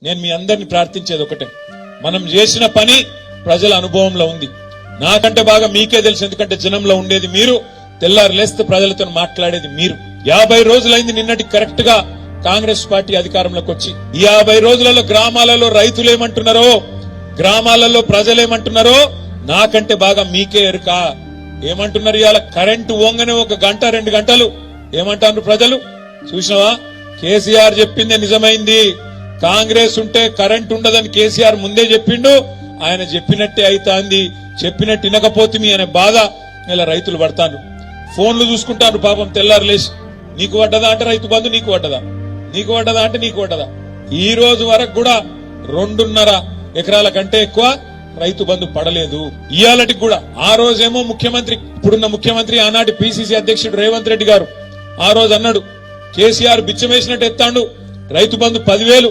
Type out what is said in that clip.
నేను మీ అందరిని ప్రార్థించేది ఒకటే, మనం చేసిన పని ప్రజల అనుభవంలో ఉంది. నాకంటే బాగా మీకే తెలుసు, ఎందుకంటే జనంలో ఉండేది మీరు, తెల్లారు లేస్తే ప్రజలతో మాట్లాడేది మీరు. 50 రోజులైంది నిన్నటి కరెక్ట్ గా కాంగ్రెస్ పార్టీ అధికారంలోకి వచ్చి. ఈ 50 రోజులలో గ్రామాలలో రైతులు ఏమంటున్నారో, గ్రామాలలో ప్రజలేమంటున్నారో నాకంటే బాగా మీకే ఎరుక. ఏమంటున్నారు ఇవాళ? కరెంటు ఓంగనే 1 గంట 2 గంటలు ఏమంటారు ప్రజలు? చూసినావా? కేసీఆర్ చెప్పిందే నిజమైంది. కాంగ్రెస్ ఉంటే కరెంట్ ఉండదని కేసీఆర్ ముందే చెప్పిండు. ఆయన చెప్పినట్టే అయితాంది. చెప్పినట్టు వినకపోతే మీ అనే బాధ ఇలా రైతులు పడతాను. ఫోన్లు చూసుకుంటాను పాపం తెల్లారు లేచి. నీకు పడ్డదా అంటే రైతు బంధు, నీకు పడ్డదా, నీకు పడ్డదా అంటే నీకు పడ్డదా. ఈ రోజు వరకు కూడా 2.5 ఎకరాల కంటే ఎక్కువ రైతు బంధు పడలేదు. ఇయాలటికి కూడా. ఆ రోజేమో ముఖ్యమంత్రి, ఇప్పుడున్న ముఖ్యమంత్రి ఆనాటి పిసిసి అధ్యక్షుడు రేవంత్ రెడ్డి గారు ఆ రోజు అన్నాడు, కేసీఆర్ బిచ్చమేసినట్టు ఎత్తాడు, రైతు బంధు 10,000